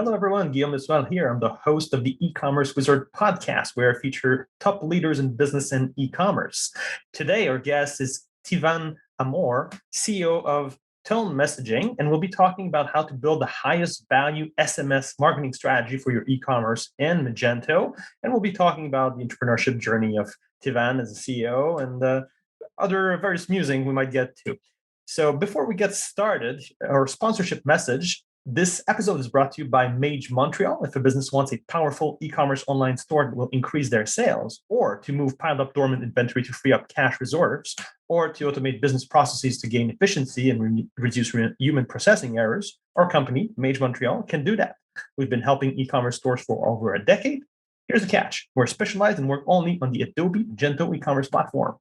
Hello, everyone. Guillaume Israel here. I'm the host of the E-commerce Wizard podcast, where I feature top leaders in business and e-commerce. Today, our guest is Tivan Amour, CEO of Tone Messaging, and we'll be talking about how to build the highest value SMS marketing strategy for your e-commerce and Magento. And we'll be talking about the entrepreneurship journey of Tivan as a CEO and other various musing we might get to. So before we get started, our sponsorship message. This episode is brought to you by MageMontreal. If a business wants a powerful e-commerce online store that will increase their sales, or to move piled up dormant inventory to free up cash reserves, or to automate business processes to gain efficiency and reduce human processing errors, our company, MageMontreal, can do that. We've been helping e-commerce stores for over a decade. Here's the catch. We're specialized and work only on the Adobe Magento e-commerce platform.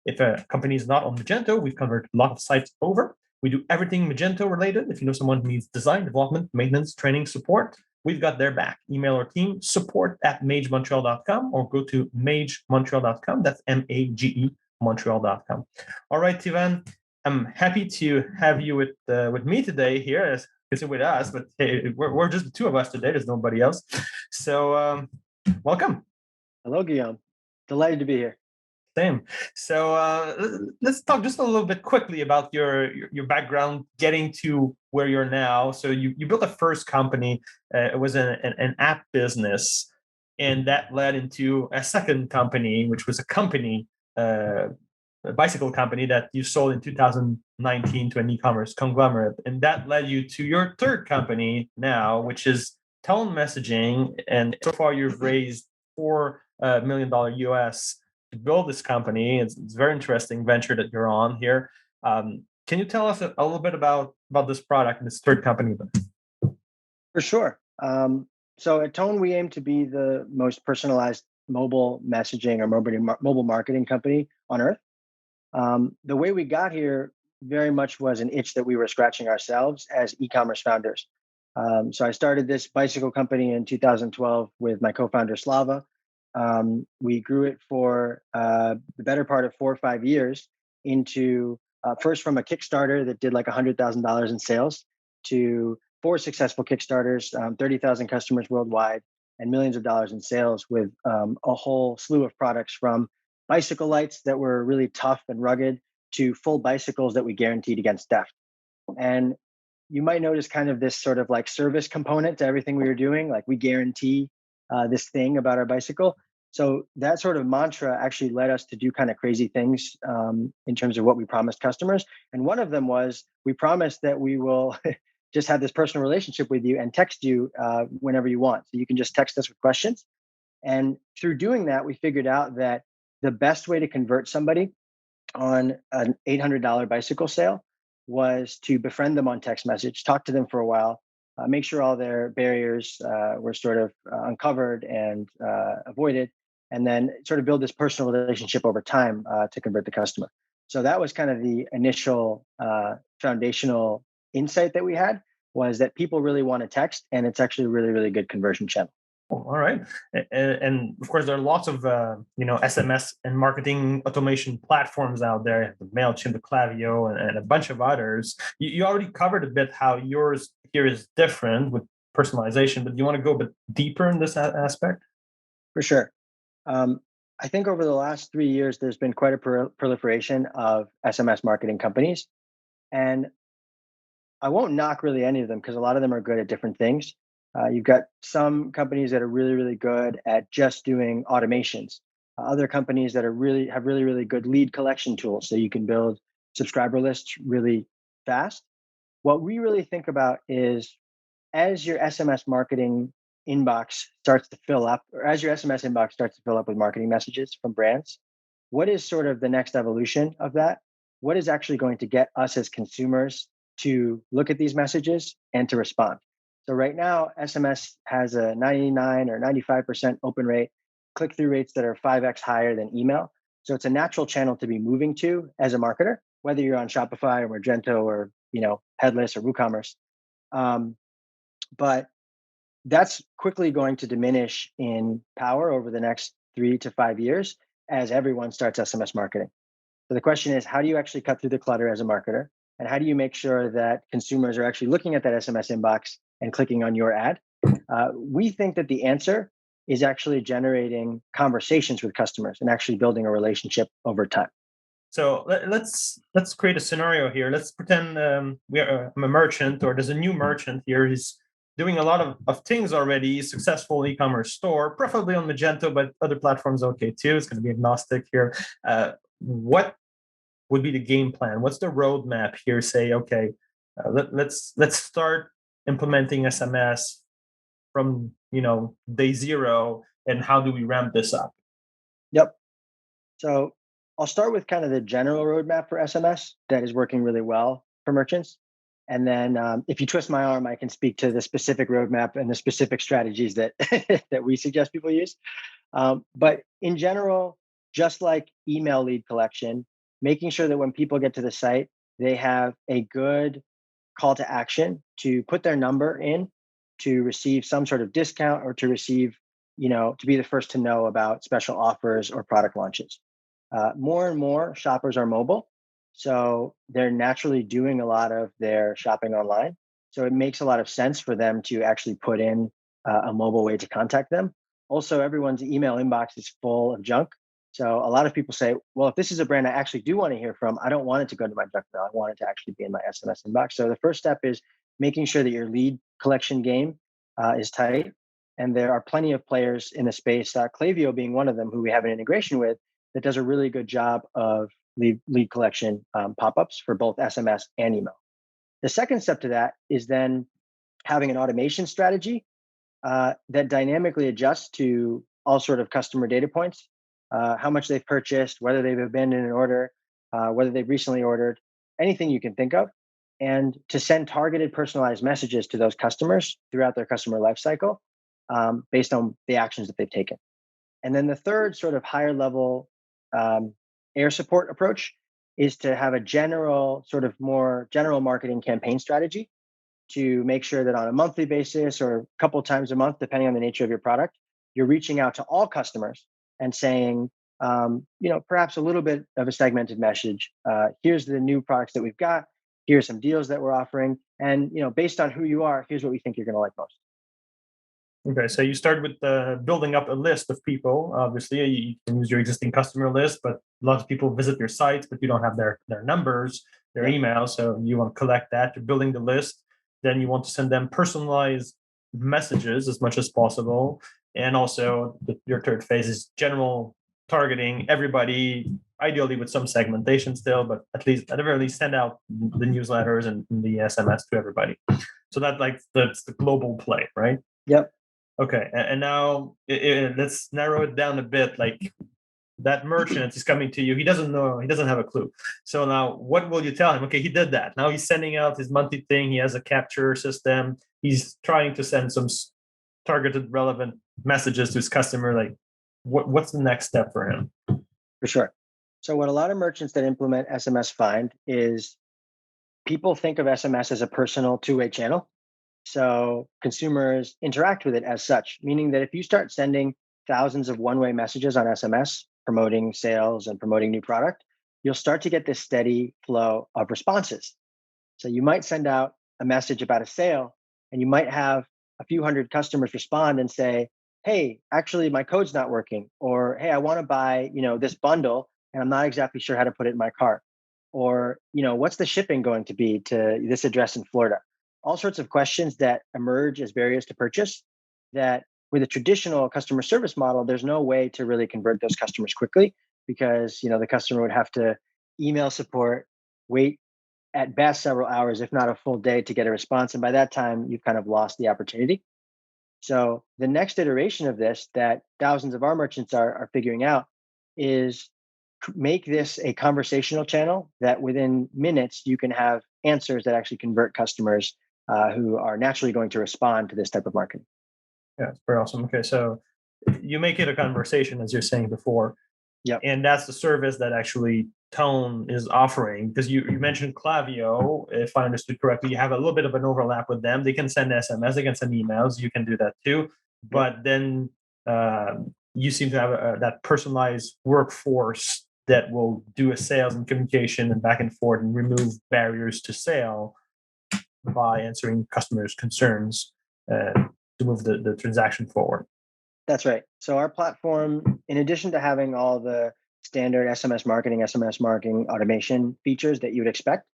If a company is not on Magento, we've converted a lot of sites over. We do everything Magento related. If you know someone who needs design, development, maintenance, training, support, we've got their back. Email our team, support@magemontreal.com, or go to magemontreal.com. That's M-A-G-E Montreal.com. All right, Tivan, I'm happy to have you with me today here. It's with us, but hey, we're just the two of us today. There's nobody else. So welcome. Hello, Guillaume. Delighted to be here. Same. So let's talk just a little bit quickly about your background, getting to where you're now. So you built a first company. It was an app business, and that led into a second company, which was a bicycle company that you sold in 2019 to an e-commerce conglomerate, and that led you to your third company now, which is Tone Messaging. And so far, you've raised $4 million US to build this company. It's a very interesting venture that you're on here. Can you tell us a little bit about this product and this third company? For sure. So at Tone, we aim to be the most personalized mobile messaging or mobile marketing company on earth. The way we got here very much was an itch that we were scratching ourselves as e-commerce founders. So I started this bicycle company in 2012 with my co-founder Slava. We grew it for the better part of 4 or 5 years into first from a Kickstarter that did like $100,000 in sales to 4 successful Kickstarters, 30,000 customers worldwide, and millions of dollars in sales with a whole slew of products from bicycle lights that were really tough and rugged to full bicycles that we guaranteed against theft. And you might notice kind of this sort of like service component to everything we were doing, like we guarantee this thing about our bicycle. So that sort of mantra actually led us to do kind of crazy things in terms of what we promised customers. And one of them was we promised that we will just have this personal relationship with you and text you whenever you want. So you can just text us with questions. And through doing that, we figured out that the best way to convert somebody on an $800 bicycle sale was to befriend them on text message, talk to them for a while, make sure all their barriers were sort of uncovered and avoided, and then sort of build this personal relationship over time to convert the customer. So that was kind of the initial foundational insight that we had, was that people really want to text, and it's actually a really, really good conversion channel. All right. And of course, there are lots of SMS and marketing automation platforms out there, the MailChimp, the Klaviyo, and a bunch of others. You already covered a bit how yours here is different with personalization, but do you want to go a bit deeper in this aspect? For sure. I think over the last 3 years, there's been quite a proliferation of SMS marketing companies. And I won't knock really any of them because a lot of them are good at different things. You've got some companies that are really, really good at just doing automations. Other companies that have really, really good lead collection tools, so you can build subscriber lists really fast. What we really think about is as your SMS marketing inbox starts to fill up, or as your SMS inbox starts to fill up with marketing messages from brands, what is sort of the next evolution of that? What is actually going to get us as consumers to look at these messages and to respond? So right now, SMS has a 99 or 95% open rate, click-through rates that are 5x higher than email. So it's a natural channel to be moving to as a marketer, whether you're on Shopify or Magento or Headless or WooCommerce. But that's quickly going to diminish in power over the next 3 to 5 years as everyone starts SMS marketing. So the question is, how do you actually cut through the clutter as a marketer? And how do you make sure that consumers are actually looking at that SMS inbox and clicking on your ad We think that the answer is actually generating conversations with customers and actually building a relationship over time. So let's create a scenario here. Let's pretend I'm a merchant, or there's a new merchant here. He's doing a lot of things already, successful e-commerce store, preferably on Magento, but other platforms okay too. It's going to be agnostic here. What would be the game plan? What's the roadmap here? Say, okay, let's start implementing SMS from day zero, and how do we ramp this up? Yep. So I'll start with kind of the general roadmap for SMS that is working really well for merchants. And then if you twist my arm, I can speak to the specific roadmap and the specific strategies that that we suggest people use. But in general, just like email lead collection, making sure that when people get to the site, they have a good call to action to put their number in to receive some sort of discount, or to receive, to be the first to know about special offers or product launches. More and more shoppers are mobile, so they're naturally doing a lot of their shopping online. So it makes a lot of sense for them to actually put in a mobile way to contact them. Also, everyone's email inbox is full of junk. So a lot of people say, well, if this is a brand I actually do want to hear from, I don't want it to go to my junk mail. I want it to actually be in my SMS inbox. So the first step is making sure that your lead collection game is tight. And there are plenty of players in the space, Klaviyo being one of them, who we have an integration with, that does a really good job of lead collection pop-ups for both SMS and email. The second step to that is then having an automation strategy that dynamically adjusts to all sort of customer data points, how much they've purchased, whether they've abandoned an order, whether they've recently ordered, anything you can think of, and to send targeted personalized messages to those customers throughout their customer lifecycle based on the actions that they've taken. And then the third sort of higher level air support approach is to have a more general marketing campaign strategy to make sure that on a monthly basis or a couple times a month, depending on the nature of your product, you're reaching out to all customers and saying, perhaps a little bit of a segmented message. Here's the new products that we've got. Here's some deals that we're offering. And, based on who you are, here's what we think you're going to like most. Okay, so you start with building up a list of people. Obviously, you can use your existing customer list, but lots of people visit your sites, but you don't have their numbers, their emails. So you want to collect that. You're building the list. Then you want to send them personalized messages as much as possible. And also, your third phase is general targeting everybody, ideally with some segmentation still, but at the very least, send out the newsletters and the SMS to everybody. So that's the global play, right? Yep. Okay, and now let's narrow it down a bit. Like, that merchant is coming to you. He doesn't know. He doesn't have a clue. So now, what will you tell him? Okay, he did that. Now he's sending out his monthly thing. He has a capture system. He's trying to send some targeted, relevant messages to his customer. Like, what's the next step for him? For sure. So what a lot of merchants that implement SMS find is people think of SMS as a personal two-way channel. So consumers interact with it as such, meaning that if you start sending thousands of one-way messages on SMS promoting sales and promoting new product, you'll start to get this steady flow of responses. So you might send out a message about a sale, and you might have a few hundred customers respond and say, hey, actually my code's not working, or hey, I want to buy, this bundle and I'm not exactly sure how to put it in my cart, or, what's the shipping going to be to this address in Florida? All sorts of questions that emerge as barriers to purchase that with a traditional customer service model, there's no way to really convert those customers quickly, because, the customer would have to email support, wait at best several hours, if not a full day, to get a response. And by that time, you've kind of lost the opportunity. So the next iteration of this that thousands of our merchants are figuring out is make this a conversational channel that within minutes you can have answers that actually convert customers who are naturally going to respond to this type of marketing. Yeah, it's very awesome. Okay, so you make it a conversation, as you're saying before. Yeah. And that's the service that actually Tone is offering, because you mentioned Klaviyo, if I understood correctly. You have a little bit of an overlap with them. They can send SMS, they can send emails. You can do that too. But then you seem to have that personalized workforce that will do a sales and communication and back and forth and remove barriers to sale by answering customers' concerns. move the transaction forward. That's right. So our platform, in addition to having all the standard SMS marketing automation features that you would expect,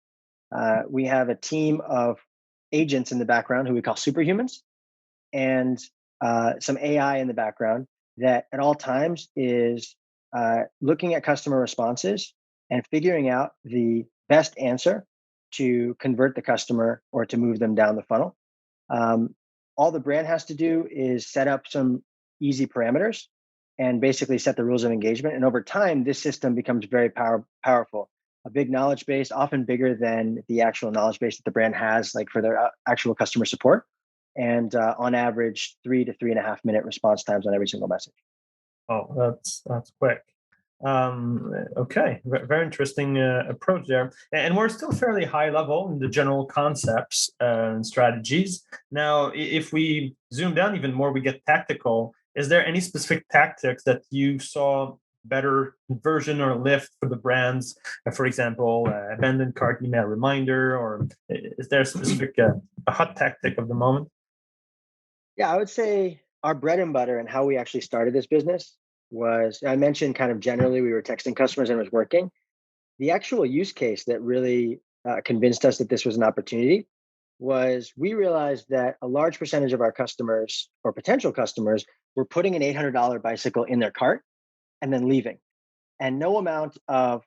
we have a team of agents in the background who we call superhumans, and some AI in the background that at all times is looking at customer responses and figuring out the best answer to convert the customer or to move them down the funnel. Um, all the brand has to do is set up some easy parameters and basically set the rules of engagement. And over time, this system becomes very powerful. A big knowledge base, often bigger than the actual knowledge base that the brand has, like for their actual customer support. And on average, 3 to 3.5 minute response times on every single message. Oh, that's quick. Okay, very interesting approach there. And we're still fairly high level in the general concepts and strategies. Now, if we zoom down even more, we get tactical. Is there any specific tactics that you saw better conversion or lift for the brands? For example, abandoned cart email reminder, or is there a specific a hot tactic of the moment? Yeah, I would say our bread and butter and how we actually started this business was, I mentioned kind of generally we were texting customers and it was working. The actual use case that really convinced us that this was an opportunity was we realized that a large percentage of our customers or potential customers were putting an $800 bicycle in their cart and then leaving. And no amount of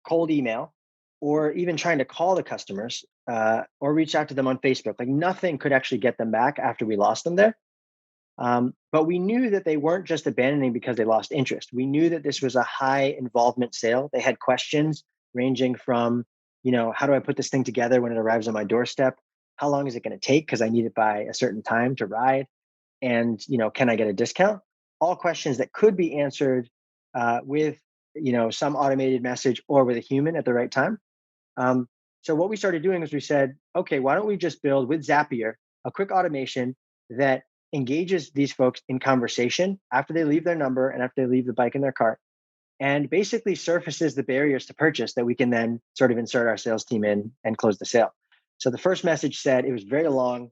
cold email or even trying to call the customers or reach out to them on Facebook, like nothing could actually get them back after we lost them there. But we knew that they weren't just abandoning because they lost interest. We knew that this was a high involvement sale. They had questions ranging from, how do I put this thing together when it arrives on my doorstep? How long is it going to take? Because I need it by a certain time to ride. And, can I get a discount? All questions that could be answered with, some automated message or with a human at the right time. So what we started doing is we said, okay, why don't we just build with Zapier a quick automation that engages these folks in conversation after they leave their number and after they leave the bike in their cart, and basically surfaces the barriers to purchase that we can then sort of insert our sales team in and close the sale. So the first message said, it was very long,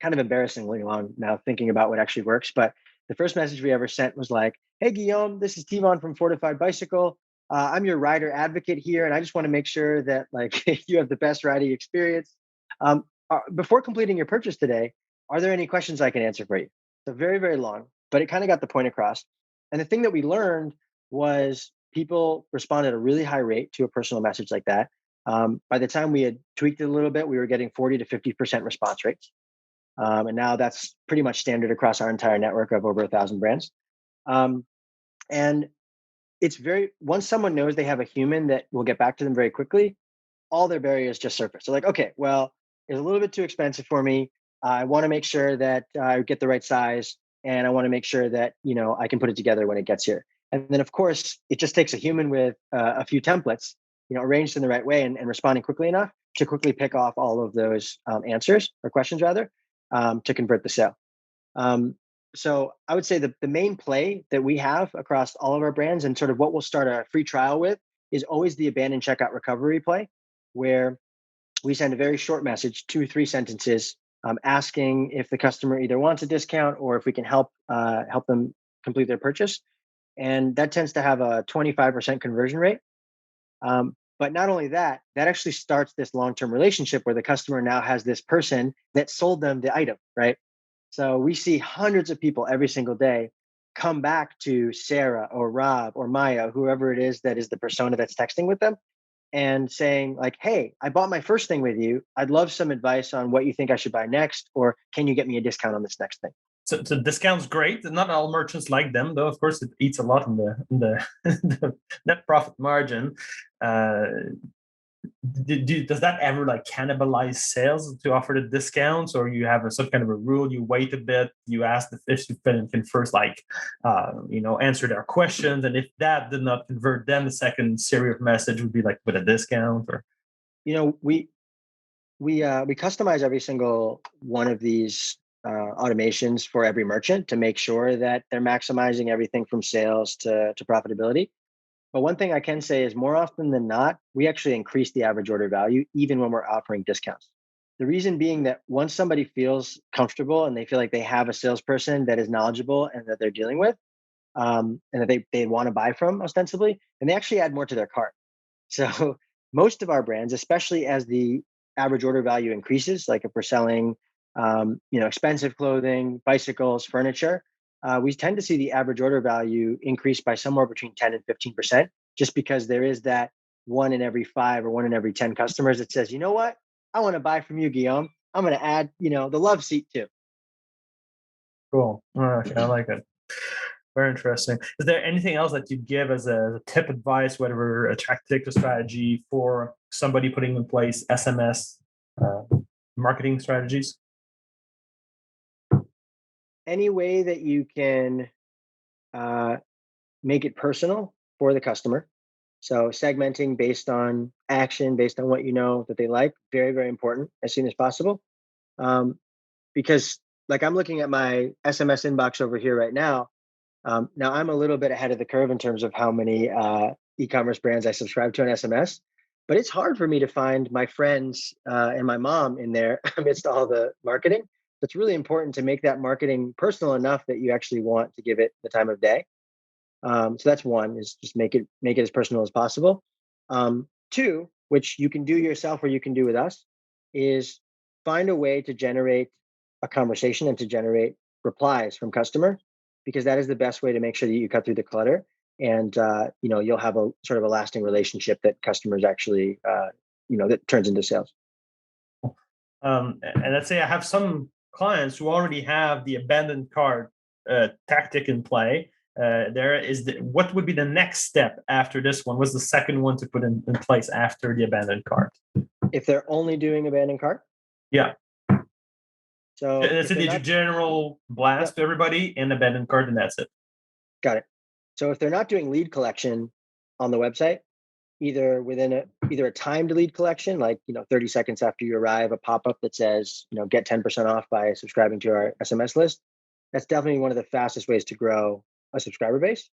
kind of embarrassingly long now thinking about what actually works, but the first message we ever sent was like, hey, Guillaume, this is Tivan from Fortified Bicycle. I'm your rider advocate here, and I just want to make sure that like you have the best riding experience. Before completing your purchase today, are there any questions I can answer for you? So very, very long, but it kind of got the point across. And the thing that we learned was people responded at a really high rate to a personal message like that. By the time we had tweaked it a little bit, we were getting 40 to 50% response rates. And now that's pretty much standard across our entire network of over 1,000 brands. And it's once someone knows they have a human that will get back to them very quickly, all their barriers just surface. So like, okay, well, it's a little bit too expensive for me. I want to make sure that I get the right size, and I want to make sure that I can put it together when it gets here. And then, of course, it just takes a human with a few templates, arranged in the right way and responding quickly enough to quickly pick off all of those answers or questions rather to convert the sale. So I would say the main play that we have across all of our brands and sort of what we'll start a free trial with is always the abandoned checkout recovery play, where we send a very short message, 2 or 3 sentences, asking if the customer either wants a discount or if we can help them complete their purchase. And that tends to have a 25% conversion rate. But not only that, that actually starts this long-term relationship where the customer now has this person that sold them the item, right? So we see hundreds of people every single day come back to Sarah or Rob or Maya, whoever it is that is the persona that's texting with them, and saying like, hey, I bought my first thing with you. I'd love some advice on what you think I should buy next, or can you get me a discount on this next thing? So discounts great. Not all merchants like them, though. Of course, it eats a lot in the the net profit margin. Uh, does that ever like cannibalize sales to offer the discounts, or you have some kind of a rule? You wait a bit. You ask the fish to can first answer their questions, and if that did not convert, then the second series of message would be like with a discount or. We customize every single one of these automations for every merchant to make sure that they're maximizing everything from sales to profitability. But one thing I can say is more often than not, we actually increase the average order value even when we're offering discounts. The reason being that once somebody feels comfortable and they feel like they have a salesperson that is knowledgeable and that they're dealing with, and that they want to buy from ostensibly, and they actually add more to their cart. So most of our brands, especially as the average order value increases, like if we're selling, expensive clothing, bicycles, furniture, we tend to see the average order value increase by somewhere between 10 and 15%, just because there is that 1 in every 5 or 1 in every 10 customers that says, you know what, I want to buy from you, Guillaume. I'm going to add, the love seat too. Cool. Okay, I like it. Very interesting. Is there anything else that you'd give as a tip, advice, whatever, a tactic or strategy for somebody putting in place SMS marketing strategies? Any way that you can make it personal for the customer. So segmenting based on action, based on what you know that they like, very, very important as soon as possible. Because like I'm looking at my SMS inbox over here right now. Now I'm a little bit ahead of the curve in terms of how many e-commerce brands I subscribe to on SMS, but it's hard for me to find my friends and my mom in there amidst all the marketing. It's really important to make that marketing personal enough that you actually want to give it the time of day. So that's one, is just make it as personal as possible. Two, which you can do yourself or you can do with us, is find a way to generate a conversation and to generate replies from customers, because that is the best way to make sure that you cut through the clutter, and you'll have a sort of a lasting relationship that customers actually that turns into sales. And let's say I have some clients who already have the abandoned cart tactic in play. What would be the next step after this one? What's the second one to put in place after the abandoned cart? If they're only doing abandoned cart, Yeah. So It's a general blast Yep. to everybody and abandoned cart, and that's it. Got it. So if they're not doing lead collection on the website, either a timed lead collection, like 30 seconds after you arrive, a pop-up that says, get 10% off by subscribing to our SMS list. That's definitely one of the fastest ways to grow a subscriber base.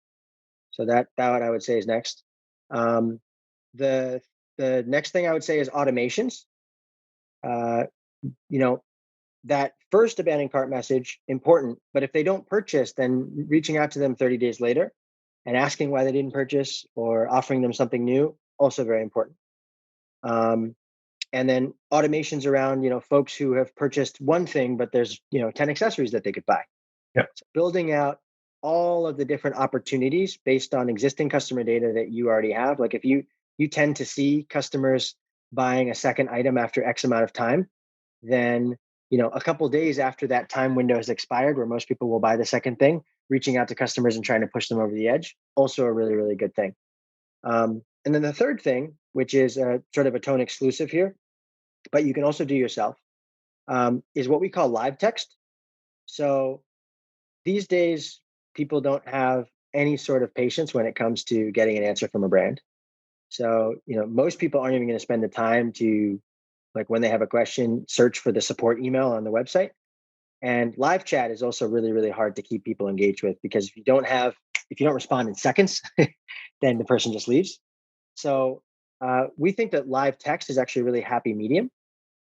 So that what I would say is next. The the next thing I would say is automations. Uh, you know, that first abandoned cart message, important, but if they don't purchase, then reaching out to them 30 days later and asking why they didn't purchase or offering them something new, also very important. Um, and then automations around, folks who have purchased one thing, but there's, 10 accessories that they could buy. Yeah. So building out all of the different opportunities based on existing customer data that you already have. Like if you tend to see customers buying a second item after X amount of time, then a couple of days after that time window has expired, where most people will buy the second thing, reaching out to customers and trying to push them over the edge, also a really, really good thing. And then the third thing, which is sort of a tone exclusive here, but you can also do yourself, is what we call live text. So these days, people don't have any sort of patience when it comes to getting an answer from a brand. So, most people aren't even going to spend the time to, like, when they have a question, search for the support email on the website. And live chat is also really, really hard to keep people engaged with, because if you don't respond in seconds, then the person just leaves. So we think that live text is actually a really happy medium.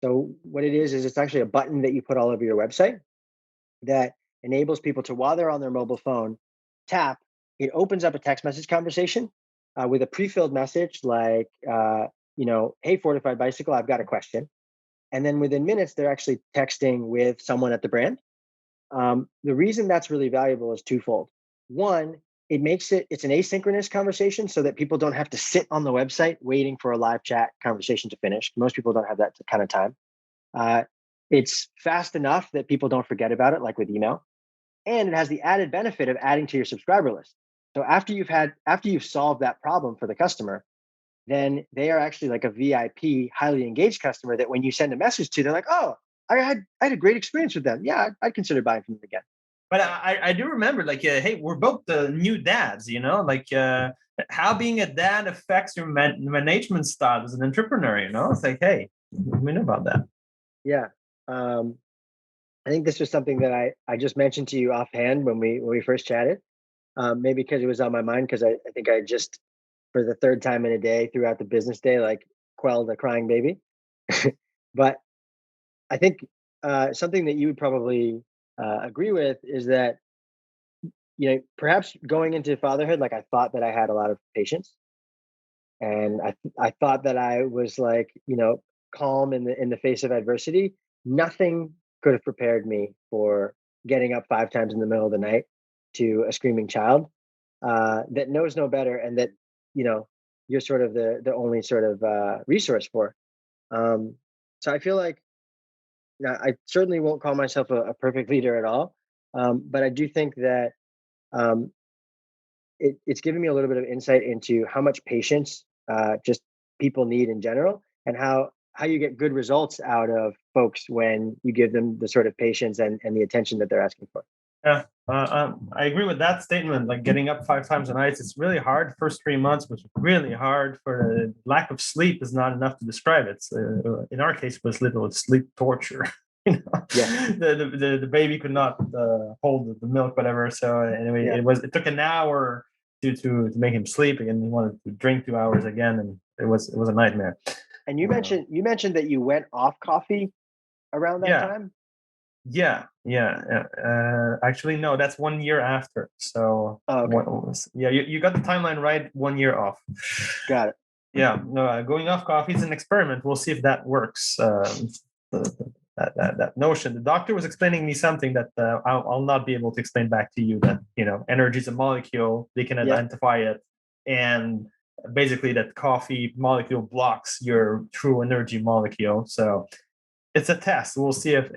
So what it is it's actually a button that you put all over your website that enables people to, while they're on their mobile phone, tap. It opens up a text message conversation with a pre-filled message like, hey, Fortified Bicycle, I've got a question. And then within minutes, they're actually texting with someone at the brand. The reason that's really valuable is twofold. One, it's an asynchronous conversation, so that people don't have to sit on the website waiting for a live chat conversation to finish. Most people don't have that kind of time. It's fast enough that people don't forget about it, like with email. And it has the added benefit of adding to your subscriber list. So after you've solved that problem for the customer, then they are actually like a VIP, highly engaged customer that when you send a message to, they're like, oh, I had a great experience with them. Yeah, I'd consider buying from them again. But I do remember, like, hey, we're both new dads, like how being a dad affects your management style as an entrepreneur. It's like, hey, we know about that. Yeah. I think this was something that I just mentioned to you offhand when we first chatted. Maybe because it was on my mind, because I think I just, for the third time in a day throughout the business day, like, quelled a crying baby. But I think something that you would probably agree with is that, perhaps going into fatherhood, like I thought that I had a lot of patience, and I thought that I was like, calm in the face of adversity. Nothing could have prepared me for getting up 5 times in the middle of the night to a screaming child that knows no better, and that you know you're sort of the only sort of resource for. Um, so I feel like, I certainly won't call myself a perfect leader at all, but I do think that um, it's given me a little bit of insight into how much patience just people need in general, and how you get good results out of folks when you give them the sort of patience and the attention that they're asking for. Yeah, I agree with that statement. Like getting up 5 times a night, it's really hard. First 3 months was really hard. For the lack of sleep is not enough to describe it. In our case, it was literal sleep torture. Yeah, The baby could not hold the milk, whatever. So anyway, yeah. it took an hour to make him sleep, and he wanted to drink 2 hours again, and it was a nightmare. And Uh, you mentioned that you went off coffee around that yeah, time. yeah. Actually, no, that's 1 year after. So Oh, okay, what was? Yeah, you got the timeline right. 1 year off. got it. Yeah, no, going off coffee is an experiment. We'll see if that works. That notion. The doctor was explaining me something that I'll not be able to explain back to you. That energy is a molecule. They can Yeah. identify it, and basically that coffee molecule blocks your true energy molecule. So it's a test. We'll see if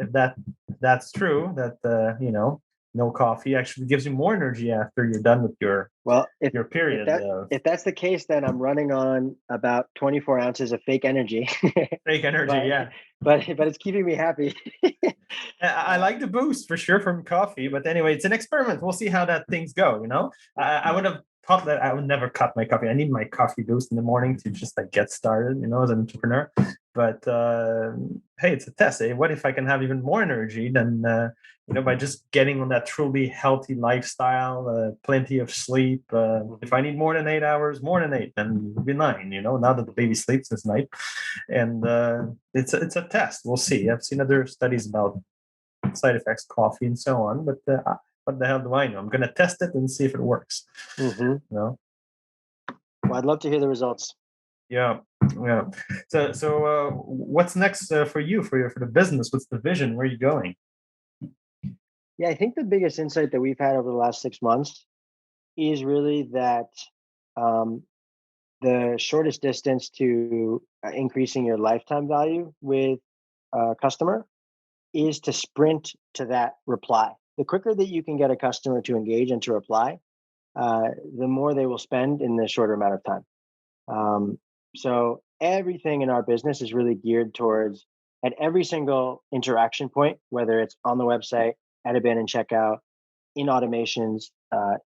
that's true. That no coffee actually gives you more energy after you're done with your Well, your if period that of if that's the case, then I'm running on about 24 ounces of fake energy, fake energy. but Yeah, but it's keeping me happy. I uh, like the boost for sure from coffee, but anyway, it's an experiment. We'll see how that things go. I would have thought that I would never cut my coffee. I need my coffee boost in the morning to just like get started, as an entrepreneur. But hey, it's a test. What if I can have even more energy than by just getting on that truly healthy lifestyle, plenty of sleep. If I need more than 8 hours, more than eight, then it'll be nine. Now that the baby sleeps this night, and it's a test. We'll see. I've seen other studies about side effects, coffee, and so on. But what the hell do I know? I'm going to test it and see if it works. mhm. You know? Well, I'd love to hear the results. Yeah, yeah. So what's next for you for the business? What's the vision? Where are you going? Yeah, I think the biggest insight that we've had over the last 6 months is really that um, the shortest distance to increasing your lifetime value with a customer is to sprint to that reply. The quicker that you can get a customer to engage and to reply, the more they will spend in the shorter amount of time. So everything in our business is really geared towards, at every single interaction point, whether it's on the website, at a bin and checkout, in automations,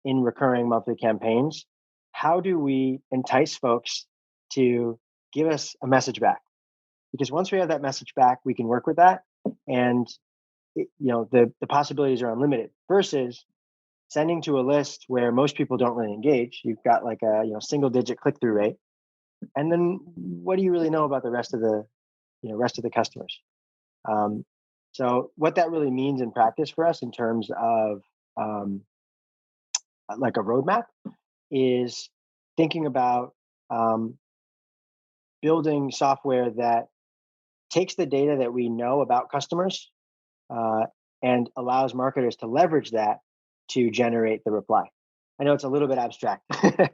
in recurring monthly campaigns, how do we entice folks to give us a message back? Because once we have that message back, we can work with that, and the possibilities are unlimited. Versus sending to a list where most people don't really engage. You've got like a single digit click through rate, and then what do you really know about the rest of the customers? Um, so what that really means in practice for us in terms of um, like a roadmap is thinking about um, building software that takes the data that we know about customers uh, and allows marketers to leverage that to generate the reply. I know it's a little bit abstract, but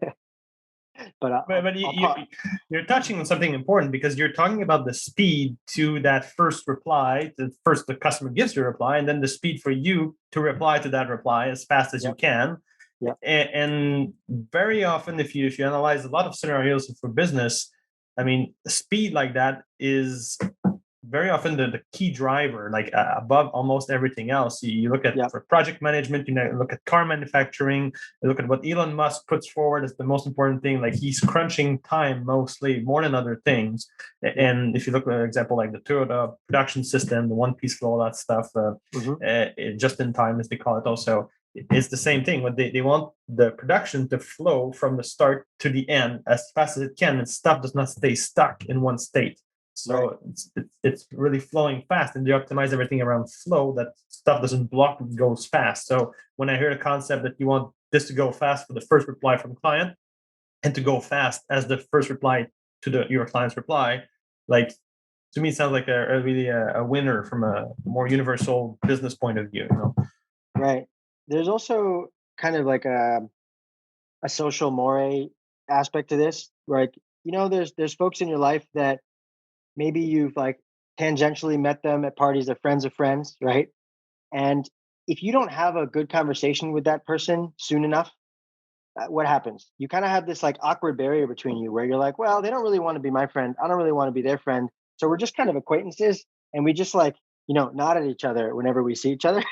But I'll pause. you're touching on something important because you're talking about the speed to that first reply. First, the customer gives you a reply, and then the speed for you to reply to that reply as fast as you Yep, can. yep, And very often, if you analyze a lot of scenarios for business, I mean, speed like that is very often the key driver, like above almost everything else. You look at yep, for project management, look at car manufacturing, you look at what Elon Musk puts forward as the most important thing. Like he's crunching time mostly more than other things. yep. And if you look at an example like the Toyota production system, the one piece flow, all that stuff, Hmm. just in time, as they call it, also. It's the same thing. What they want the production to flow from the start to the end as fast as it can, and stuff does not stay stuck in one state. So it's really flowing fast, and you optimize everything around flow. That stuff doesn't block; it goes fast. So when I hear the concept that you want this to go fast for the first reply from client, and to go fast as the first reply to your client's reply, like to me, it sounds like a really a winner from a more universal business point of view. Right. There's also kind of like a social moray aspect to this. Like, there's folks in your life that maybe you've like tangentially met them at parties, they're friends of friends, right? And if you don't have a good conversation with that person soon enough, what happens? You kind of have this like awkward barrier between you where you're like, well, they don't really want to be my friend. I don't really want to be their friend. So we're just kind of acquaintances, and we just like, nod at each other whenever we see each other.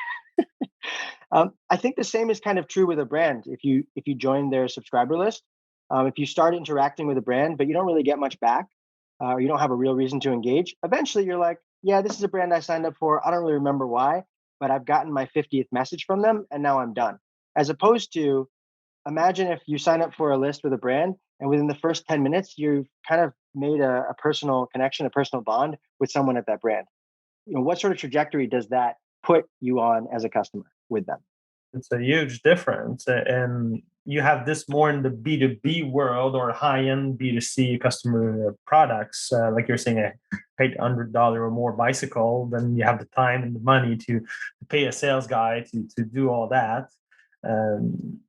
I think the same is kind of true with a brand. If you join their subscriber list, if you start interacting with a brand, but you don't really get much back, or you don't have a real reason to engage, eventually you're like, yeah, this is a brand I signed up for. I don't really remember why, but I've gotten my 50th message from them, and now I'm done. As opposed to, imagine if you sign up for a list with a brand, and within the first 10 minutes, you've kind of made a personal connection, a personal bond with someone at that brand. What sort of trajectory does that put you on as a customer with them? It's a huge difference. And you have this more in the B2B world or high-end B2C customer products. Like you're saying, a paid $100 or more bicycle, then you have the time and the money to pay a sales guy to do all that.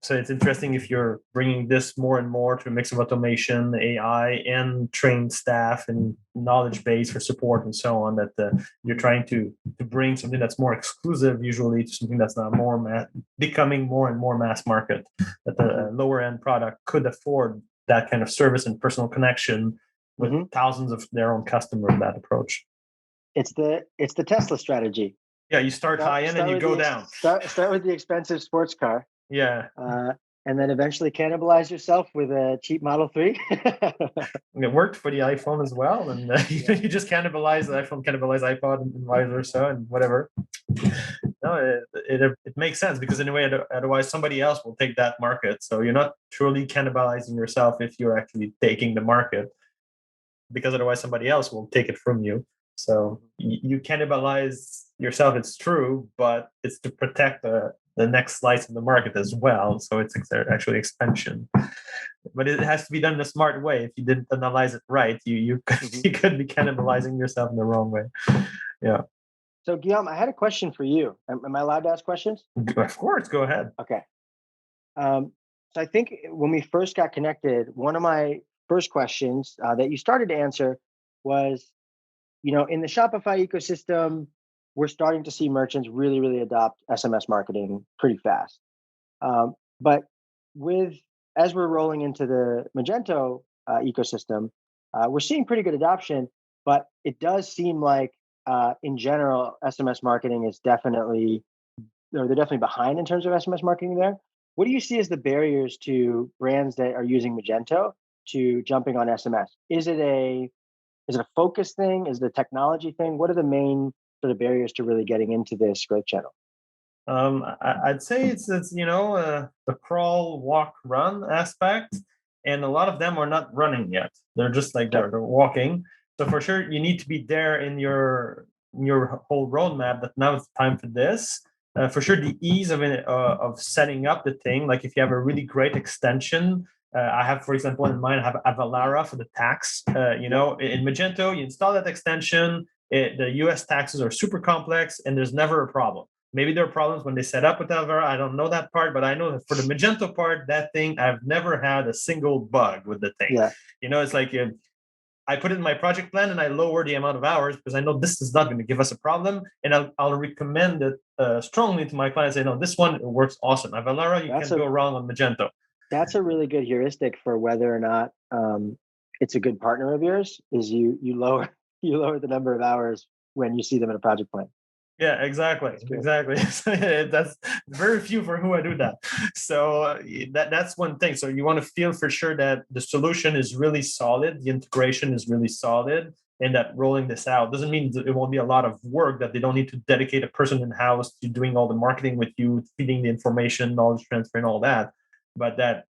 So it's interesting if you're bringing this more and more to a mix of automation, AI, and trained staff and knowledge base for support and so on, that you're trying to bring something that's more exclusive usually to something that's not becoming more and more mass market, that the lower end product could afford that kind of service and personal connection with thousands of their own customers with that approach. It's the Tesla strategy. Yeah, you start high end and you go down. Start with the expensive sports car. Yeah. And then eventually cannibalize yourself with a cheap Model 3. It worked for the iPhone as well. And you just cannibalize the iPhone, cannibalize iPod, and vice versa, and whatever. No, it makes sense, because in a way, otherwise somebody else will take that market. So you're not truly cannibalizing yourself if you're actually taking the market, because otherwise somebody else will take it from you. So you cannibalize yourself, it's true, but it's to protect the next slice of the market as well. So it's actually expansion, but it has to be done in a smart way. If you didn't analyze it right, you could be cannibalizing yourself in the wrong way. Yeah. So Guillaume, I had a question for you. Am I allowed to ask questions? Of course, go ahead. Okay. So I think when we first got connected, one of my first questions that you started to answer was, in the Shopify ecosystem, we're starting to see merchants really, really adopt SMS marketing pretty fast. But as we're rolling into the Magento ecosystem, we're seeing pretty good adoption, but it does seem like in general, SMS marketing is they're definitely behind in terms of SMS marketing there. What do you see as the barriers to brands that are using Magento to jumping on SMS? Is it a focus thing? Is it a technology thing? What are the main sort of barriers to really getting into this growth channel? I'd say it's the crawl, walk, run aspect, and a lot of them are not running yet. They're just like they're walking. So for sure, you need to be there in your whole roadmap. That now it's time for this. For sure, the ease of setting up the thing. Like if you have a really great extension. I have, for example, in mind, I have Avalara for the tax. In Magento, you install that extension. The US taxes are super complex, and there's never a problem. Maybe there are problems when they set up with Avalara. I don't know that part, but I know that for the Magento part, that thing, I've never had a single bug with the thing. Yeah. It's like I put it in my project plan and I lower the amount of hours because I know this is not going to give us a problem. And I'll recommend it strongly to my clients. Say, no, this one works awesome. Avalara, you can't go wrong on Magento. That's a really good heuristic for whether or not it's a good partner of yours. Is you lower the number of hours when you see them in a project plan. Yeah, exactly. That's very few for who I do that. So that's one thing. So you want to feel for sure that the solution is really solid, the integration is really solid, and that rolling this out doesn't mean that it won't be a lot of work, that they don't need to dedicate a person in-house to doing all the marketing with you, feeding the information, knowledge transfer, and all that. But that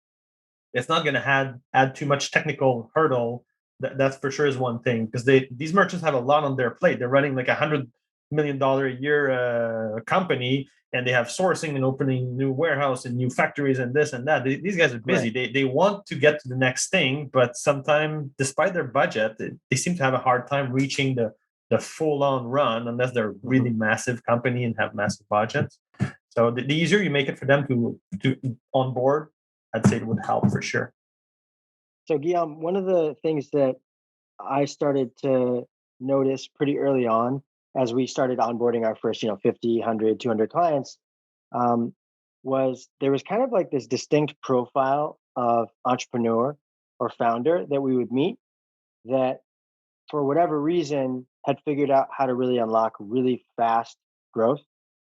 it's not going to add too much technical hurdle That's for sure is one thing, because these merchants have a lot on their plate. They're running like $100 million a year company, and they have sourcing and opening new warehouse and new factories and this and that. These guys are busy. Right. They want to get to the next thing, but sometimes, despite their budget, they seem to have a hard time reaching the full-on run unless they're really massive company and have massive budgets. So the easier you make it for them to onboard, I'd say it would help for sure. So Guillaume, one of the things that I started to notice pretty early on as we started onboarding our first, 50, 100, 200 clients, um, was there was kind of like this distinct profile of entrepreneur or founder that we would meet that for whatever reason had figured out how to really unlock really fast growth.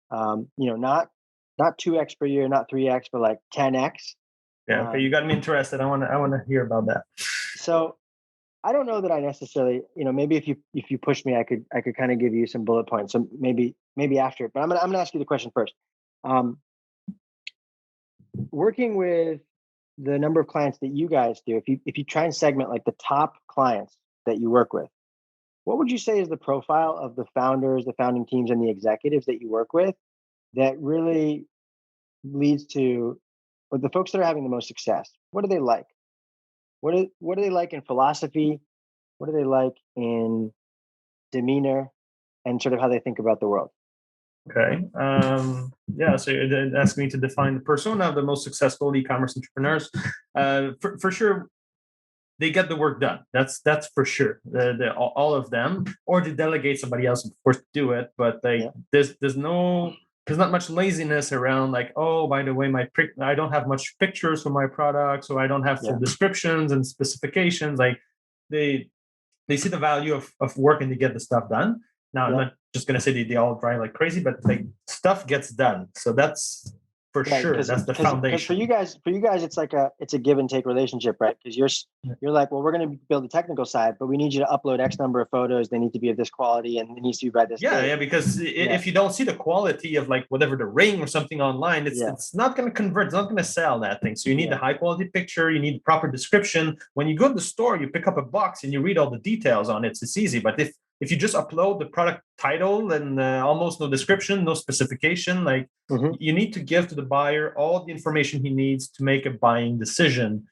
Not 2x per year, not 3x, but like 10x. Yeah, okay, you got me interested. I want to hear about that. So I don't know that I necessarily, maybe if you push me, I could kind of give you some bullet points. So maybe after, but I'm gonna ask you the question first. Working with the number of clients that you guys do, if you try and segment like the top clients that you work with, what would you say is the profile of the founders, the founding teams, and the executives that you work with that really leads to, or the folks that are having the most success? What do they like? What do they like in philosophy? What do they like in demeanor, and sort of how they think about the world? Okay. Yeah. So you're asking me to define the persona of the most successful e-commerce entrepreneurs. For sure, they get the work done. That's for sure. All of them, or they delegate somebody else, of course, to do it. But there's not much laziness around. Like, oh, by the way, I don't have much pictures for my product, so I don't have full descriptions and specifications. Like they see the value of work and they get the stuff done. Now, I'm not just going to say they all drive like crazy, but like stuff gets done. So that's for sure. That's the foundation. Because for you guys, it's like it's a give and take relationship, right? Because you're like, well, we're going to build the technical side, but we need you to upload X number of photos. They need to be of this quality, and it needs to be by this date. Yeah, because if you don't see the quality of like whatever the ring or something online, it's not going to convert. It's not going to sell that thing. So you need the high quality picture. You need the proper description. When you go to the store, you pick up a box and you read all the details on it. It's easy. But if you just upload the product title and almost no description, no specification, like you need to give to the buyer all the information he needs to make a buying decision.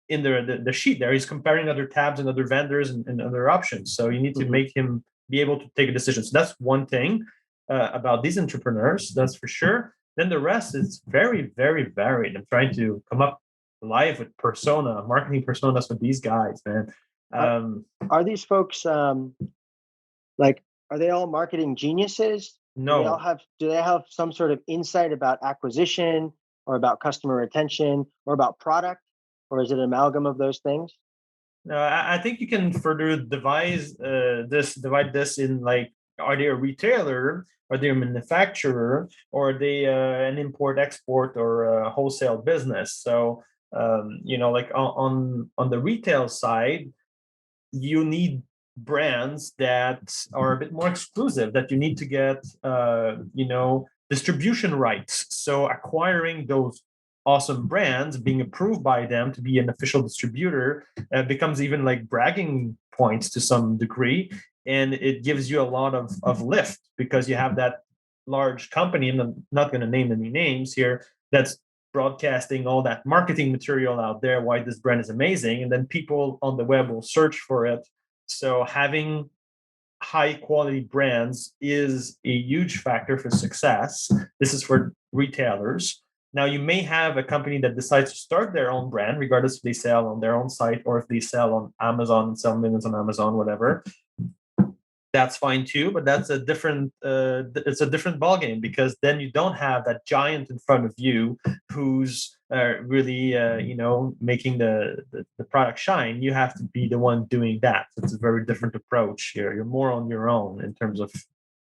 In the sheet there, he's comparing other tabs and other vendors and other options. So you need to make him be able to take a decision. So that's one thing about these entrepreneurs, that's for sure. Then the rest is very, very varied. I'm trying to come up live with marketing personas for these guys, man. Are these folks are they all marketing geniuses? No. Do they have some sort of insight about acquisition or about customer retention or about product? Or is it an amalgam of those things? I think you can further divide this in like, are they a retailer? Are they a manufacturer? Or are they an import-export or a wholesale business? So, like on the retail side, you need brands that are a bit more exclusive, that you need to get, distribution rights. So acquiring those awesome brands, being approved by them to be an official distributor, becomes even like bragging points to some degree. And it gives you a lot of lift because you have that large company, and I'm not going to name any names here, that's broadcasting all that marketing material out there, why this brand is amazing. And then people on the web will search for it. So having high quality brands is a huge factor for success. This is for retailers. Now, you may have a company that decides to start their own brand, regardless if they sell on their own site or if they sell on Amazon and sell millions on Amazon, whatever. That's fine too, but that's it's a different ballgame, because then you don't have that giant in front of you who's really making the product shine. You have to be the one doing that. So it's a very different approach here. You're more on your own in terms of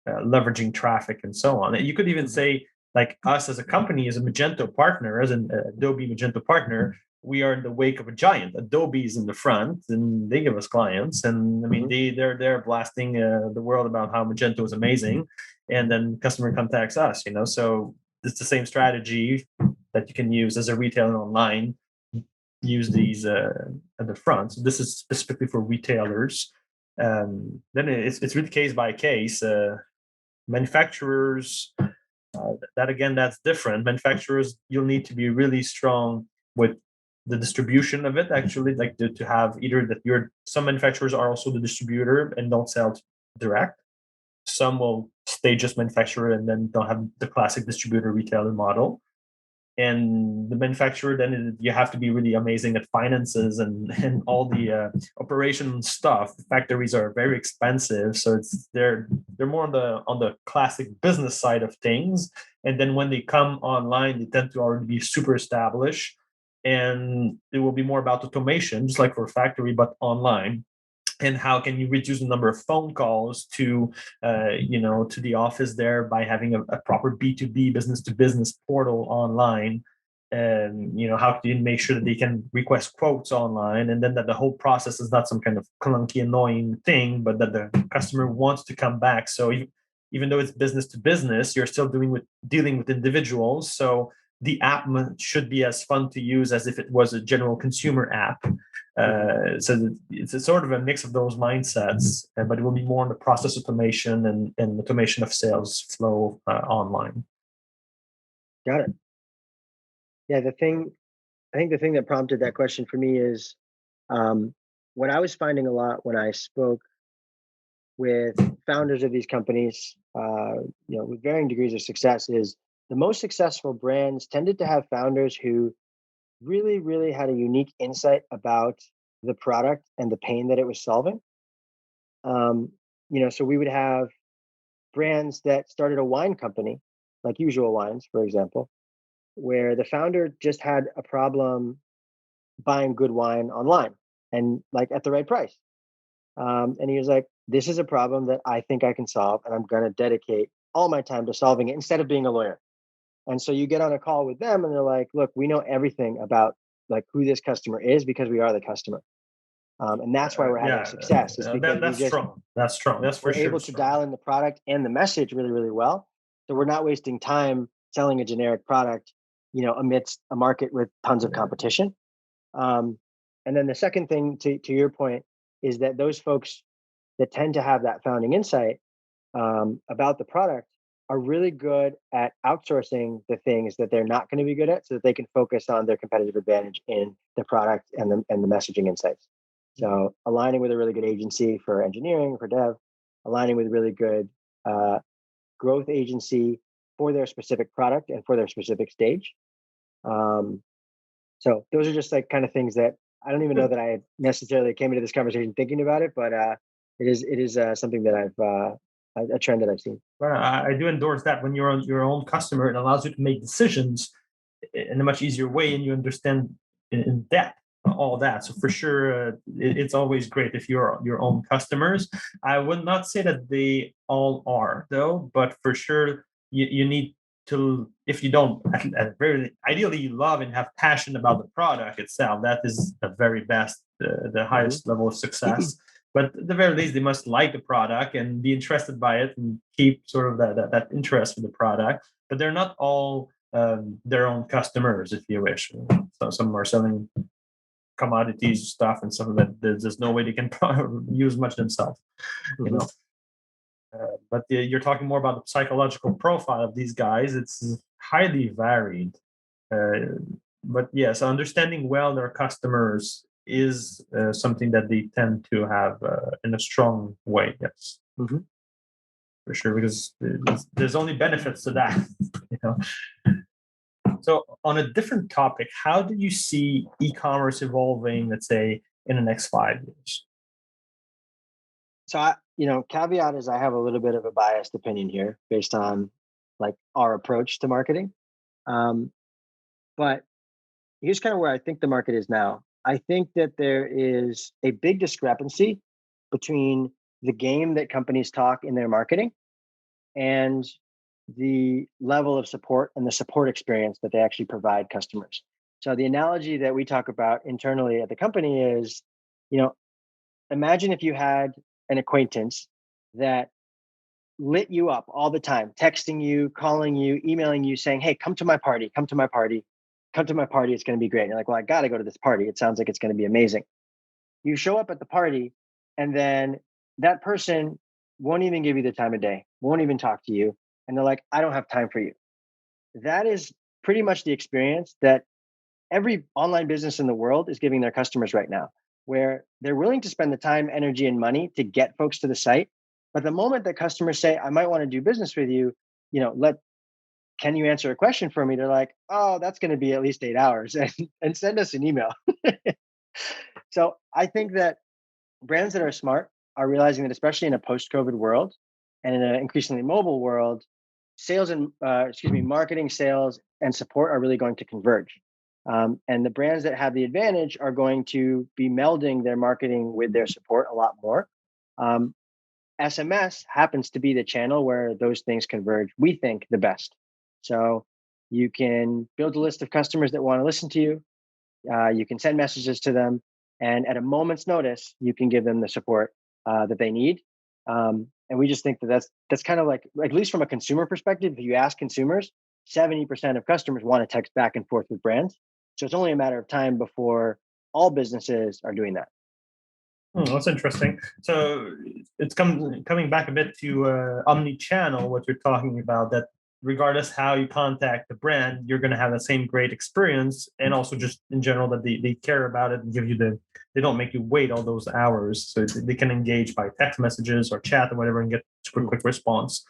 leveraging traffic and so on. And you could even say, like, us as a company, as a Magento partner, as an Adobe Magento partner, we are in the wake of a giant. Adobe is in the front, and they give us clients. And I mean, they're blasting the world about how Magento is amazing, and then customer contacts us. So it's the same strategy that you can use as a retailer online. use these at the front. So this is specifically for retailers. Then it's really case by case. Manufacturers, that again, that's different. Manufacturers, you'll need to be really strong with the distribution of it. Actually, like to have either that some manufacturers are also the distributor and don't sell direct. Some will stay just manufacturer and then don't have the classic distributor retailer model. And the manufacturer, then you have to be really amazing at finances and all the operation stuff. The factories are very expensive, so they're more on the classic business side of things. And then when they come online, they tend to already be super established, and it will be more about automation, just like for a factory, but online. And how can you reduce the number of phone calls to to the office there by having a proper B2B, business to business portal online? And how can you make sure that they can request quotes online, and then that the whole process is not some kind of clunky annoying thing, but that the customer wants to come back. So even though it's business to business, you're still dealing with individuals. So the app should be as fun to use as if it was a general consumer app. So it's a sort of a mix of those mindsets, but it will be more on the process automation and automation of sales flow online. Got it. Yeah, I think the thing that prompted that question for me is what I was finding a lot when I spoke with founders of these companies, with varying degrees of success, is the most successful brands tended to have founders who really, really had a unique insight about the product and the pain that it was solving. So we would have brands that started a wine company, like Usual Wines, for example, where the founder just had a problem buying good wine online and like at the right price. And he was like, this is a problem that I think I can solve, and I'm going to dedicate all my time to solving it instead of being a lawyer. And so you get on a call with them and they're like, look, we know everything about like who this customer is because we are the customer. And that's why we're having success. Is because that's strong. That's strong. That's for we're sure. Able to dial in the product and the message really, really well. So we're not wasting time selling a generic product, amidst a market with tons of competition. And then the second thing to your point is that those folks that tend to have that founding insight about the product are really good at outsourcing the things that they're not going to be good at, so that they can focus on their competitive advantage in the product and the messaging insights. So aligning with a really good agency for engineering, for dev, aligning with a really good growth agency for their specific product and for their specific stage. So those are just like kind of things that I don't even know that I necessarily came into this conversation thinking about it, but it is something that I've a trend that I've seen. Well, I do endorse that. When you're your own customer, it allows you to make decisions in a much easier way, and you understand in depth all that. So for sure, it's always great if you're your own customers. I would not say that they all are though, but for sure you need to, if you don't, very ideally you love and have passion about the product itself. That is the very best, the highest level of success. But at the very least, they must like the product and be interested by it and keep sort of that interest in the product. But they're not all their own customers, if you wish. So some are selling commodities stuff and some of that there's no way they can use much themselves. But you're talking more about the psychological profile of these guys. It's highly varied. But yes, understanding well their customers is something that they tend to have in a strong way. Yes, for sure, because there's only benefits to that. So on a different topic, how do you see e-commerce evolving, let's say, in the next 5 years? So caveat is I have a little bit of a biased opinion here based on like our approach to marketing. But here's kind of where I think the market is now. I think that there is a big discrepancy between the game that companies talk in their marketing and the level of support and the support experience that they actually provide customers. So the analogy that we talk about internally at the company is, imagine if you had an acquaintance that lit you up all the time, texting you, calling you, emailing you, saying, hey, come to my party, come to my party. It's going to be great. And you're like, well, I got to go to this party. It sounds like it's going to be amazing. You show up at the party, and then that person won't even give you the time of day, won't even talk to you. And they're like, I don't have time for you. That is pretty much the experience that every online business in the world is giving their customers right now, where they're willing to spend the time, energy, and money to get folks to the site. But the moment that customers say, I might want to do business with you, can you answer a question for me? They're like, oh, that's going to be at least 8 hours and send us an email. So I think that brands that are smart are realizing that, especially in a post-COVID world and in an increasingly mobile world, marketing, sales, and support are really going to converge. And the brands that have the advantage are going to be melding their marketing with their support a lot more. SMS happens to be the channel where those things converge, we think, the best. So you can build a list of customers that want to listen to you. You can send messages to them. And at a moment's notice, you can give them the support that they need. And we just think that that's kind of like, at least from a consumer perspective, if you ask consumers, 70% of customers want to text back and forth with brands. So it's only a matter of time before all businesses are doing that. That's interesting. So it's coming back a bit to omni-channel, what you're talking about, that regardless how you contact the brand, you're going to have the same great experience. And also just in general that they care about it and give you they don't make you wait all those hours. So they can engage by text messages or chat or whatever and get super quick response.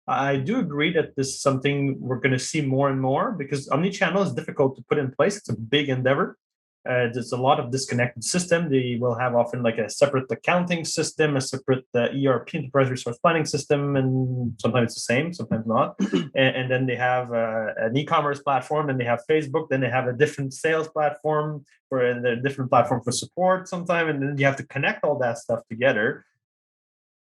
I do agree that this is something we're going to see more and more, because omni-channel is difficult to put in place. It's a big endeavor. There's a lot of disconnected system. They will have often like a separate accounting system, a separate ERP, enterprise resource planning system, and sometimes it's the same, sometimes not. And then they have an e-commerce platform, and they have Facebook. Then they have a different sales platform and a different platform for support sometimes. And then you have to connect all that stuff together.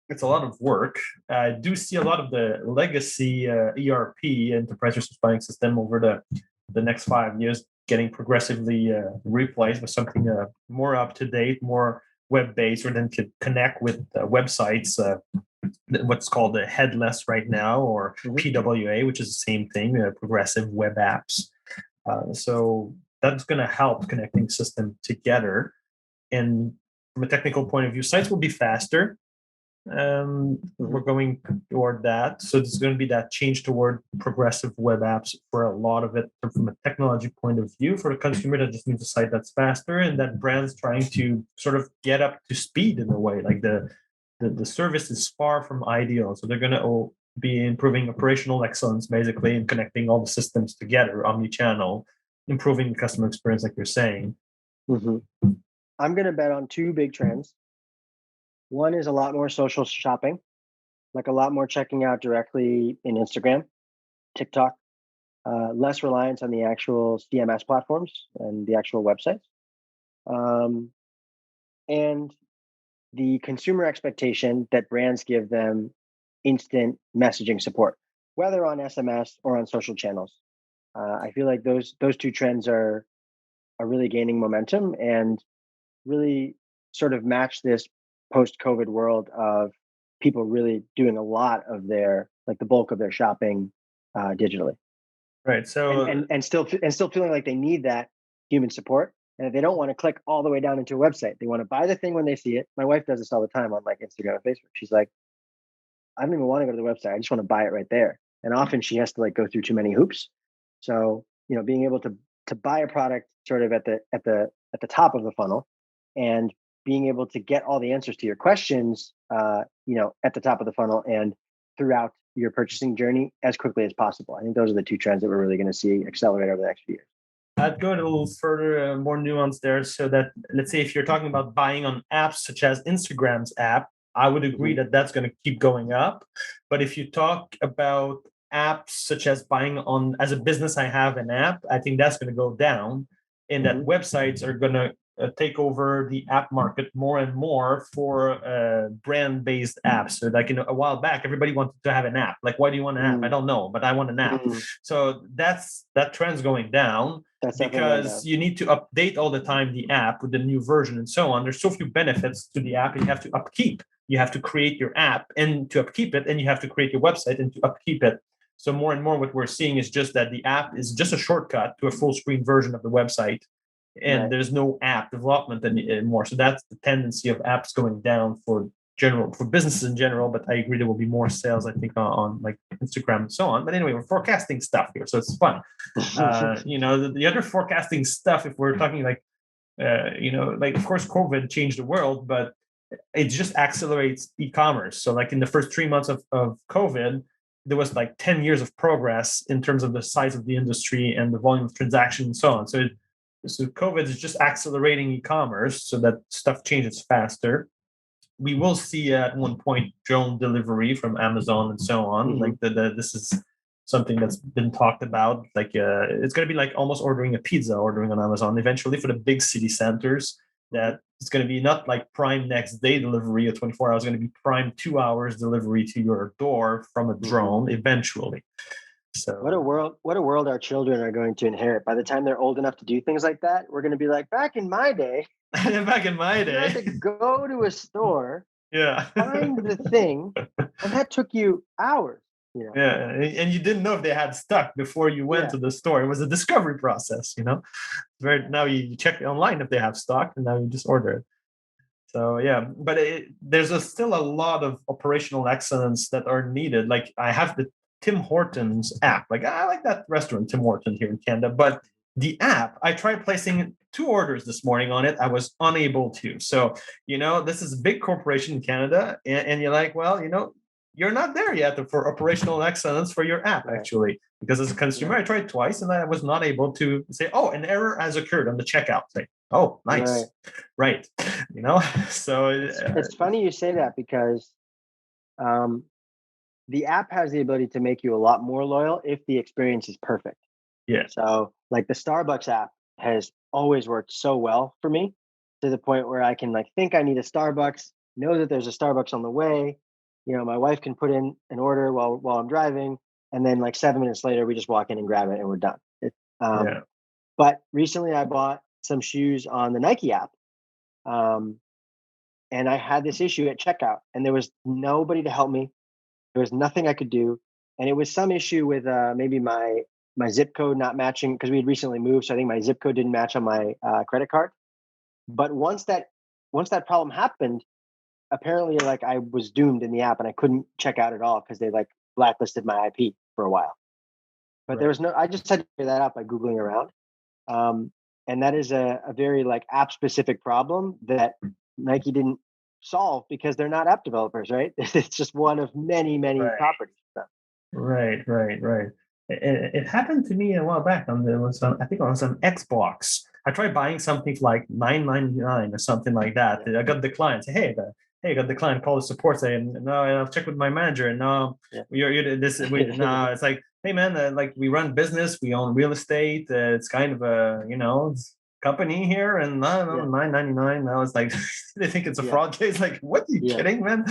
It's a lot of work. I do see a lot of the legacy ERP, enterprise resource planning system, over the next 5 years getting progressively replaced with something more up to date, more web-based, or then could connect with websites, what's called a headless right now, or PWA, which is the same thing, progressive web apps. So that's going to help connecting system together. And from a technical point of view, sites will be faster. We're going toward that. So there's going to be that change toward progressive web apps for a lot of it. From a technology point of view, for the consumer, that just means a site that's faster, and that brand's trying to sort of get up to speed in a way. Like the service is far from ideal. So they're going to be improving operational excellence, basically, and connecting all the systems together, omni-channel, improving the customer experience, like you're saying. I'm going to bet on two big trends. One is a lot more social shopping, like a lot more checking out directly in Instagram, TikTok, less reliance on the actual CMS platforms and the actual websites. And the consumer expectation that brands give them instant messaging support, whether on SMS or on social channels. I feel like those two trends are really gaining momentum and really sort of match this post-COVID world of people really doing a lot of the bulk of their shopping digitally. Right. So and still feeling like they need that human support, and they don't want to click all the way down into a website. They want to buy the thing when they see it. My wife does this all the time on like Instagram and Facebook. She's like, I don't even want to go to the website. I just want to buy it right there. And often she has to like go through too many hoops. So being able to buy a product sort of at the top of the funnel, and being able to get all the answers to your questions, at the top of the funnel and throughout your purchasing journey as quickly as possible. I think those are the two trends that we're really going to see accelerate over the next few years. I'd go a little further, more nuanced there. So that, let's say, if you're talking about buying on apps such as Instagram's app, I would agree that that's going to keep going up. But if you talk about apps such as buying on, as a business, I have an app, I think that's going to go down, and that websites are going to take over the app market more and more for brand-based apps. So like a while back, everybody wanted to have an app. Like, why do you want an app? I don't know, but I want an app. So that trend's going down. That's because you need to update all the time the app with the new version and so on. There's so few benefits to the app. You have to upkeep. You have to create your app and to upkeep it, and you have to create your website and to upkeep it. So more and more what we're seeing is just that the app is just a shortcut to a full screen version of the website. And there's no app development anymore. So that's the tendency of apps going down for businesses in general. But I agree there will be more sales, I think, on like Instagram and so on. But anyway, we're forecasting stuff here, so it's fun. The other forecasting stuff, if we're talking like, like of course COVID changed the world, but it just accelerates e-commerce. So like in the first 3 months of COVID, there was like 10 years of progress in terms of the size of the industry and the volume of transactions and so on. So COVID is just accelerating e-commerce so that stuff changes faster. We will see at one point drone delivery from Amazon and so on. Like this is something that's been talked about. Like it's going to be like almost ordering on Amazon eventually for the big city centers. That it's going to be not like prime next day delivery of 24 hours. It's going to be prime 2 hours delivery to your door from a drone eventually. So what a world our children are going to inherit. By the time they're old enough to do things like that, we're going to be like, back in my day, you had to go to a store, yeah, find the thing, and that took you hours. Yeah, and you didn't know if they had stock before you went to the store. It was a discovery process, now you check online if they have stock, and now you just order it. So yeah, but there's still a lot of operational excellence that are needed. Like I have the Tim Hortons app. Like I like that restaurant, Tim Hortons here in Canada, but the app, I tried placing 2 orders this morning on it. I was unable to. So, this is a big corporation in Canada, and you're like, well, you're not there yet for operational excellence for your app, actually, because as a consumer, I tried twice and I was not able to say, oh, an error has occurred on the checkout. Say, oh, nice. Right. So it's funny you say that because the app has the ability to make you a lot more loyal if the experience is perfect. Yeah. So like the Starbucks app has always worked so well for me to the point where I can think I need a Starbucks, know that there's a Starbucks on the way. My wife can put in an order while I'm driving, and then 7 minutes later, we just walk in and grab it and we're done. But recently I bought some shoes on the Nike app. And I had this issue at checkout and there was nobody to help me. There was nothing I could do. And it was some issue with maybe my zip code not matching because we had recently moved. So I think my zip code didn't match on my credit card. But once that problem happened, apparently I was doomed in the app and I couldn't check out at all because they blacklisted my IP for a while. But there was I just had to figure that out by Googling around. And that is a very app specific problem that Nike didn't solve because they're not app developers, right? It's just one of many properties. Right. It happened to me a while back I think on some Xbox. I tried buying something for $9.99 or something like that. I got declined. Say, hey, I got declined. Call the support. Say, no, I'll check with my manager. And no, you're this. No, it's like, hey man, we run business. We own real estate. It's kind of a company here, and $9.99. Now it's like they think it's a fraud case. Like, what? Are you kidding, man?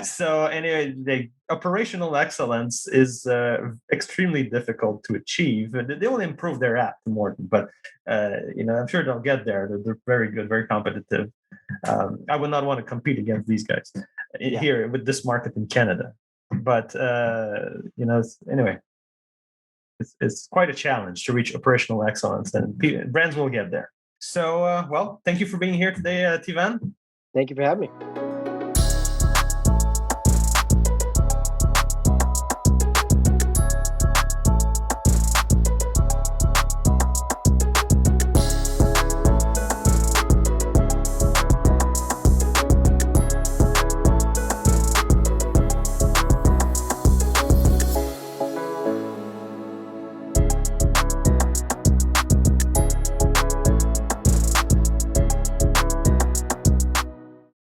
So anyway, the operational excellence is extremely difficult to achieve. They will improve their app more, but I'm sure they'll get there. They're very good, very competitive. I would not want to compete against these guys here with this market in Canada. But anyway. It's quite a challenge to reach operational excellence, and brands will get there. So, thank you for being here today, Tivan. Thank you for having me.